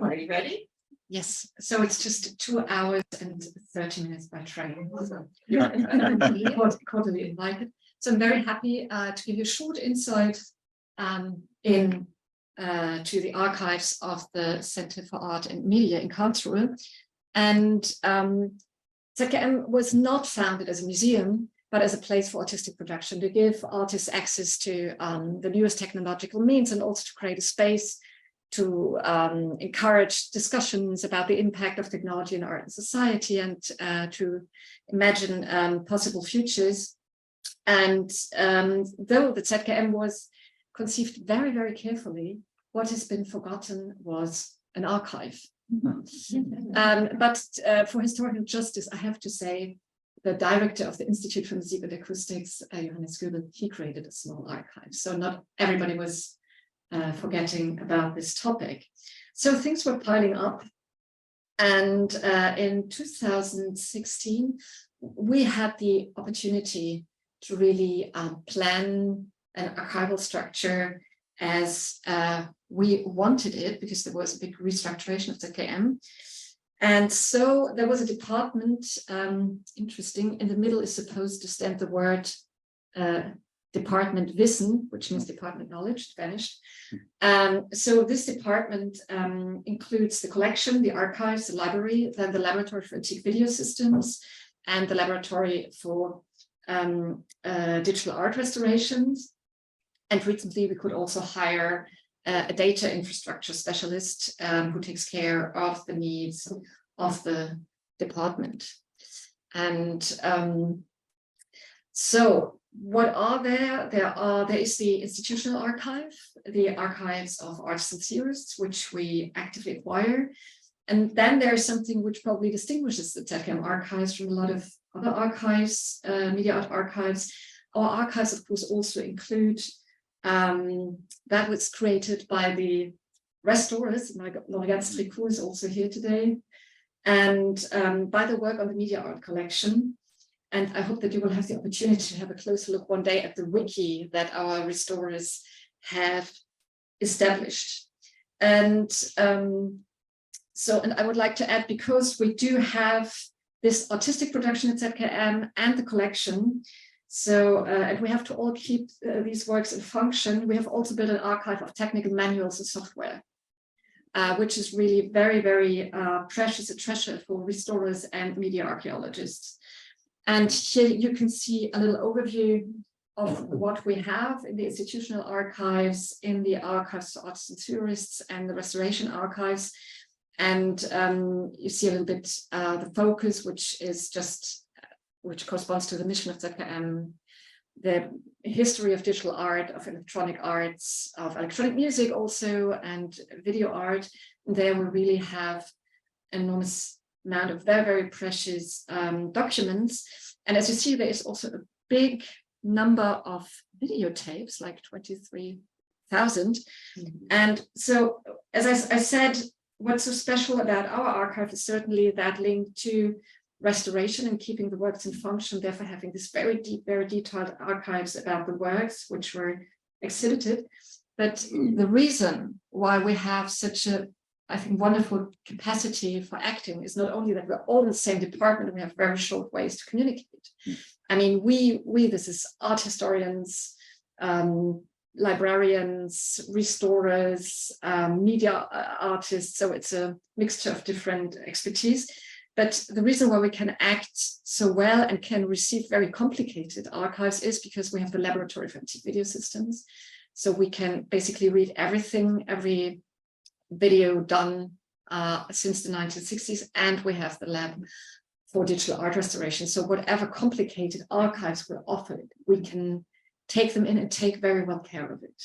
Are you ready? Yes, so it's just 2 hours and 30 minutes by train. So, quarterly invited. So I'm very happy to give you a short insight to the archives of the Center for Art and Media in Karlsruhe. And ZKM was not founded as a museum, but as a place for artistic production, to give artists access to the newest technological means, and also to create a space to encourage discussions about the impact of technology in art and society, and to imagine possible futures. And though the ZKM was conceived very, very carefully, what has been forgotten was an archive. But for historical justice, I have to say, the director of the Institute for Music and Acoustics, Johannes Göbel, he created a small archive. So not everybody was forgetting about this topic. So things were piling up. And in 2016, we had the opportunity to really plan an archival structure as we wanted it, because there was a big restructuration of ZKM. And so there was a department, interesting, in the middle is supposed to stand the word Department Wissen, which means Department Knowledge, vanished. So this department includes the collection, the archives, the library, then the laboratory for antique video systems, and the laboratory for digital art restorations. And recently we could also hire a data infrastructure specialist who takes care of the needs of the department. And so what are there? There is the institutional archive, the archives of artists and theorists, which we actively acquire. And then there's something which probably distinguishes the ZKM archives from a lot of other archives, media art archives. Our archives, of course, also include that was created by the restorers. Margit Stricot is also here today, and by the work on the media art collection. And I hope that you will have the opportunity to have a closer look one day at the wiki that our restorers have established. And and I would like to add, because we do have this artistic production at ZKM and the collection, so and we have to all keep these works in function, we have also built an archive of technical manuals and software, which is really very, very precious, a treasure for restorers and media archaeologists. And here you can see a little overview of what we have in the institutional archives, in the archives for artists and theorists, and the restoration archives. And you see a little bit the focus, which corresponds to the mission of ZKM, the history of digital art, of electronic arts, of electronic music also, and video art. And there we really have an enormous amount of very, very precious documents. And as you see, there is also a big number of videotapes, like 23,000. And so, as I said, what's so special about our archive is certainly that link to restoration and keeping the works in function, therefore having this very deep, very detailed archives about the works which were exhibited. But the reason why we have such a, I think, wonderful capacity for acting is not only that we're all in the same department and we have very short ways to communicate. I mean, this is art historians, librarians, restorers, media artists, so it's a mixture of different expertise. But the reason why we can act so well and can receive very complicated archives is because we have the laboratory for antique video systems. So we can basically read everything, every video done since the 1960s, and we have the lab for digital art restoration. So whatever complicated archives were offered, we can take them in and take very well care of it.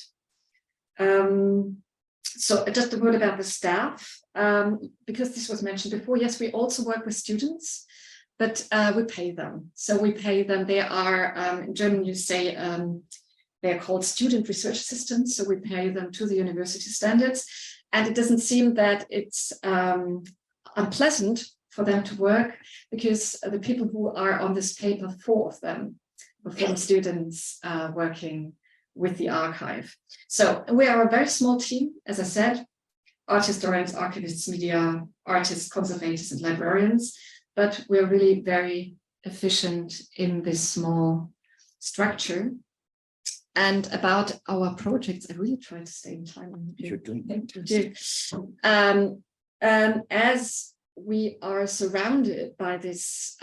So just a word about the staff, because this was mentioned before. Yes, we also work with students, but we pay them. So we pay them. They are, in German you say, they're called student research assistants. So we pay them to the university standards. And it doesn't seem that it's unpleasant for them to work, because the people who are on this paper, 4 of them were former students working with the archive. So we are a very small team, as I said, art historians, archivists, media artists, conservators, and librarians, but we're really very efficient in this small structure. And about our projects, I really try to stay in time. You're doing as we are surrounded by this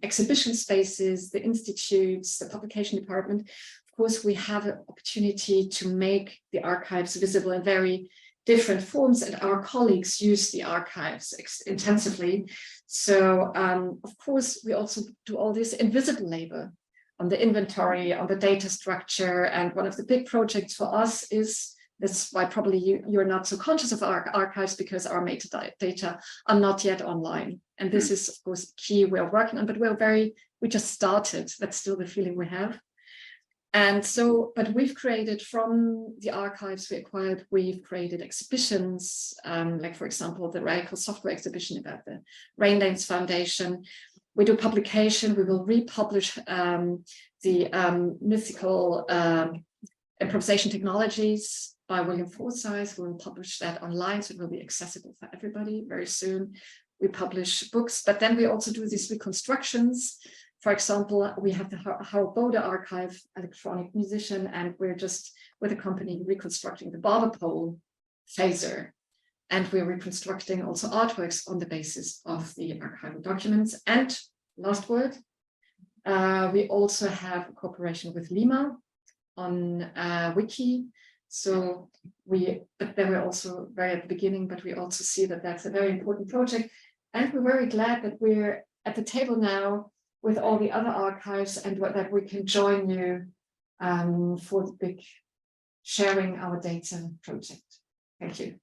exhibition spaces, the institutes, the publication department, of course, we have an opportunity to make the archives visible in very different forms, and our colleagues use the archives intensively. So, of course, we also do all this invisible labor on the inventory, on the data structure. And one of the big projects for us is, that's why probably you're not so conscious of our archives, because our metadata are not yet online. And this is, of course, key we're working on, but we just started. That's still the feeling we have. And so, but we've created from the archives we acquired, we've created exhibitions, like, for example, the Radical Software exhibition about the Rain Dance Foundation. We do publication. We will republish the mythical improvisation technologies by William Forsyth. We'll publish that online, so it will be accessible for everybody very soon. We publish books, but then we also do these reconstructions. For example, we have the Haardt Bode archive, electronic musician, and we're just with a company reconstructing the barber pole phaser. And we're reconstructing also artworks on the basis of the archival documents. And last word, we also have a cooperation with Lima on Wiki. So but then we're also very at the beginning, but we also see that that's a very important project. And we're very glad that we're at the table now with all the other archives, and that we can join you for the big sharing our data project. Thank you.